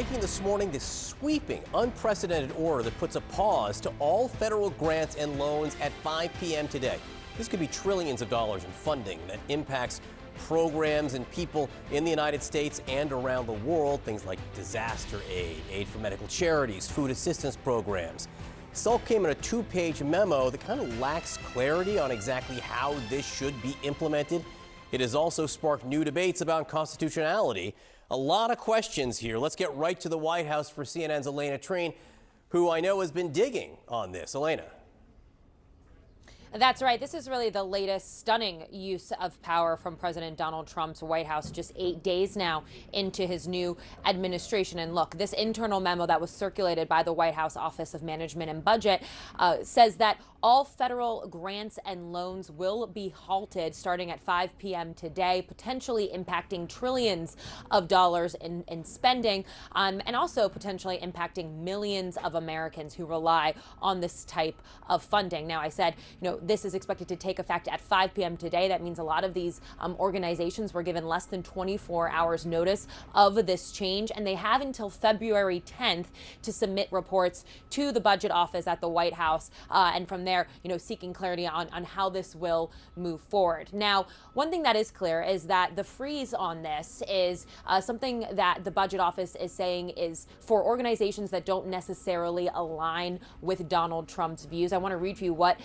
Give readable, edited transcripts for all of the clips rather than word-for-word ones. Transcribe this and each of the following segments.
breaking this morning, this sweeping, unprecedented order that puts a pause to all federal grants and loans at 5 p.m. today. This could be trillions of dollars in funding that impacts programs and people in the United States and around the world, things like disaster aid, aid for medical charities, food assistance programs. This all came in a two-page memo that kind of lacks clarity on exactly how this should be implemented. It has also sparked new debates about constitutionality. A lot of questions here. Let's get right to the White House for CNN's Elena Train, who I know has been digging on this. Elena. That's right. This is really the latest stunning use of power from President Donald Trump's White House just 8 days now into his new administration. And look, this internal memo that was circulated by the White House Office of Management and Budget says that all federal grants and loans will be halted starting at 5 p.m. today, potentially impacting trillions of dollars in spending, and also potentially impacting millions of Americans who rely on this type of funding. Now, I said, this is expected to take effect at 5 p.m. today. That means a lot of these organizations were given less than 24 hours notice of this change, and they have until February 10th to submit reports to the budget office at the White House, and from there, seeking clarity on how this will move forward. Now, one thing that is clear is that the freeze on this is something that the budget office is saying is for organizations that don't necessarily align with Donald Trump's views. I want to read for you what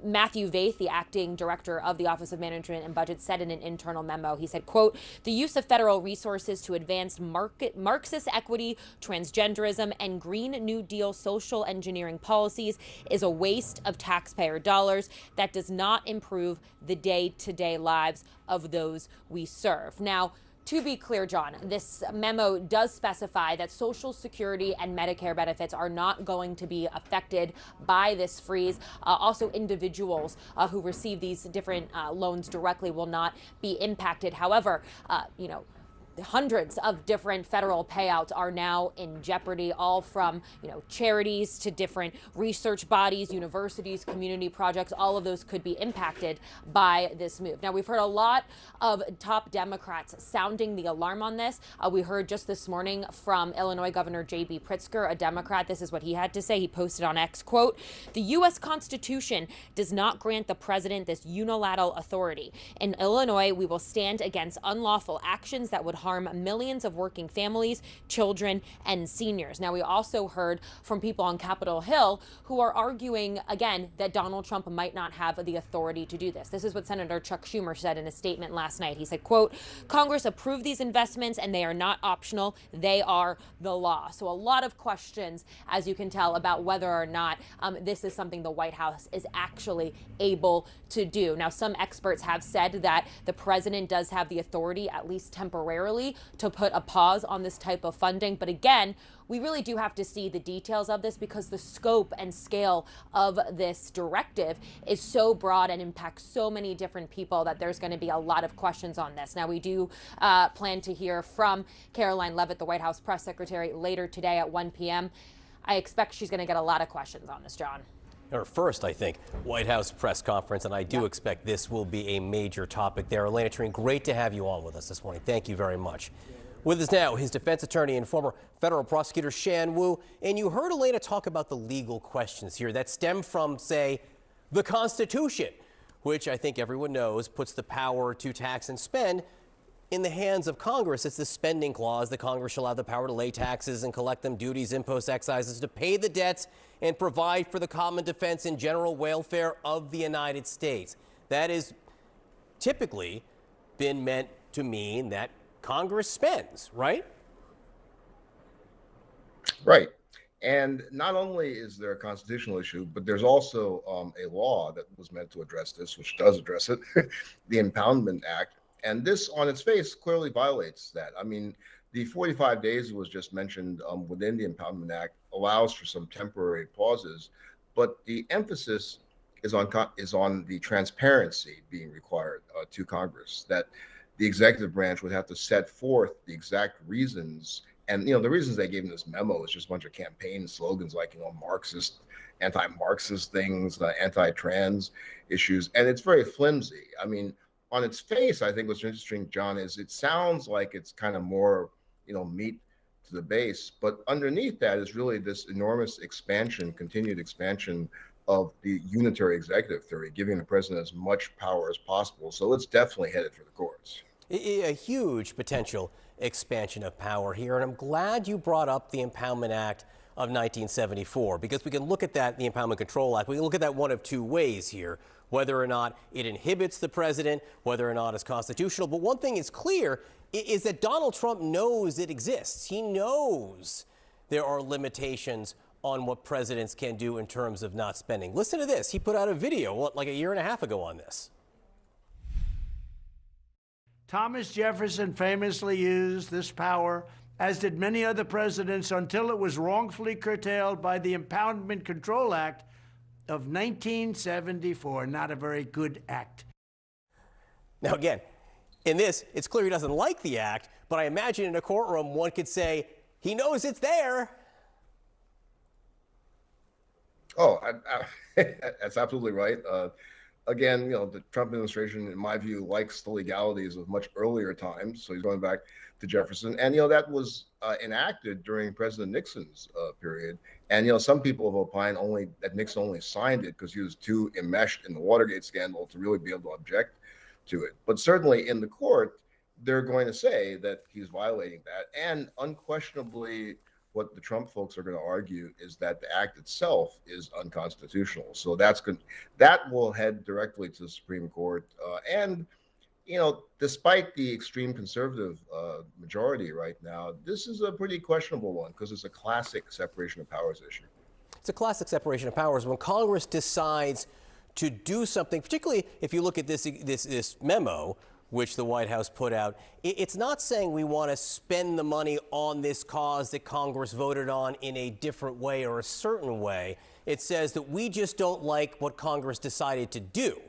Matthew Vaith, the acting director of the Office of Management and Budget, said in an internal memo. He said, quote, "The use of federal resources to advance Marxist equity, transgenderism, and Green New Deal social engineering policies is a waste of taxpayer dollars that does not improve the day-to-day lives of those we serve." Now, to be clear, John, this memo does specify that Social Security and Medicare benefits are not going to be affected by this freeze. Also, individuals who receive these different loans directly will not be impacted. However, hundreds of different federal payouts are now in jeopardy, all from charities to different research bodies, universities, community projects. All of those could be impacted by this move. Now, we've heard a lot of top Democrats sounding the alarm on this. We heard just this morning from Illinois Governor J.B. Pritzker, a Democrat. This is what he had to say. He posted on X, quote, "The U.S. Constitution does not grant the president this unilateral authority. In Illinois, we will stand against unlawful actions that would harm millions of working families, children, and seniors." Now, we also heard from people on Capitol Hill who are arguing, again, that Donald Trump might not have the authority to do this. This is what Senator Chuck Schumer said in a statement last night. He said, quote, "Congress approved these investments and they are not optional. They are the law." So a lot of questions, as you can tell, about whether or not this is something the White House is actually able to do. Now, some experts have said that the president does have the authority, at least temporarily, to put a pause on this type of funding. But again, we really do have to see the details of this because the scope and scale of this directive is so broad and impacts so many different people that there's going to be a lot of questions on this. Now, we do plan to hear from Caroline Leavitt, the White House press secretary, later today at 1 p.m. I expect she's going to get a lot of questions on this, John. Her first, I think, White House press conference, and I do expect this will be a major topic there. Elena Train, great to have you on with us this morning. Thank you very much. With us now, his defense attorney and former federal prosecutor Shan Wu. And you heard Elena talk about the legal questions here that stem from, say, the Constitution, which I think everyone knows puts the power to tax and spend in the hands of Congress. It's the spending clause that Congress shall have the power to lay taxes and collect them, duties, imposts, excises, to pay the debts and provide for the common defense and general welfare of the United States. That is typically been meant to mean that Congress spends, right? Right. And not only is there a constitutional issue, but there's also a law that was meant to address this, which does address it, the Impoundment Act. And this on its face clearly violates that. I mean, the 45 days that was just mentioned within the Impoundment Act allows for some temporary pauses, but the emphasis is on the transparency being required to Congress, that the executive branch would have to set forth the exact reasons. And, the reasons they gave in this memo is just a bunch of campaign slogans like, Marxist, anti-Marxist things, anti-trans issues. And it's very flimsy. I mean, on its face, I think what's interesting, John, is it sounds like it's kind of more, meat to the base. But underneath that is really this enormous expansion, continued expansion of the unitary executive theory, giving the president as much power as possible. So it's definitely headed for the courts. A huge potential expansion of power here. And I'm glad you brought up the Impoundment Act of 1974, because we can look at that, the Impoundment Control Act, we can look at that one of two ways here, whether or not it inhibits the president, whether or not it's constitutional. But one thing is clear is that Donald Trump knows it exists. He knows there are limitations on what presidents can do in terms of not spending. Listen to this. He put out a video, like a year and a half ago on this. Thomas Jefferson famously used this power, as did many other presidents, until it was wrongfully curtailed by the Impoundment Control Act of 1974. Not a very good act. Now, again, in this, it's clear he doesn't like the act, but I imagine in a courtroom, one could say he knows it's there. Oh, that's absolutely right. Again, the Trump administration, in my view, likes the legalities of much earlier times. So he's going back to Jefferson. And, that was enacted during President Nixon's period. And, some people have opined that Nixon only signed it because he was too enmeshed in the Watergate scandal to really be able to object to it. But certainly in the court, they're going to say that he's violating that. And unquestionably, what the Trump folks are going to argue is that the act itself is unconstitutional. So that will head directly to the Supreme Court. And despite the extreme conservative majority right now, this is a pretty questionable one because it's a classic separation of powers issue. It's a classic separation of powers. When Congress decides to do something, particularly if you look at this memo, which the White House put out, it's not saying we want to spend the money on this cause that Congress voted on in a different way or a certain way. It says that we just don't like what Congress decided to do.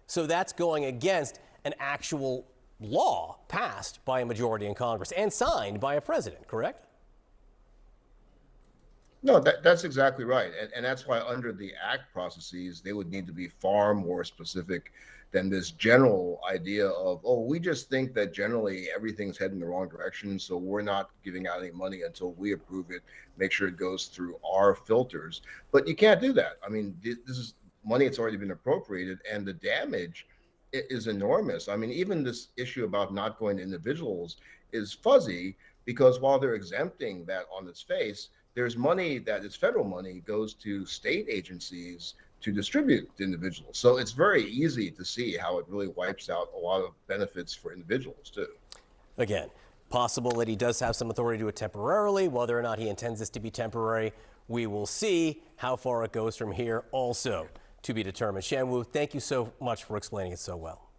So that's going against an actual law passed by a majority in Congress and signed by a president, correct? No, that's exactly right. And that's why under the act processes, they would need to be far more specific than this general idea of, we just think that generally everything's heading the wrong direction, so we're not giving out any money until we approve it, make sure it goes through our filters. But you can't do that. I mean, this is money that's already been appropriated, and the damage is enormous. I mean, even this issue about not going to individuals is fuzzy, because while they're exempting that on its face, there's money that is federal money goes to state agencies to distribute to individuals. So it's very easy to see how it really wipes out a lot of benefits for individuals too. Again, possible that he does have some authority to do it temporarily. Whether or not he intends this to be temporary, we will see. How far it goes from here also to be determined. Shan Wu, thank you so much for explaining it so well.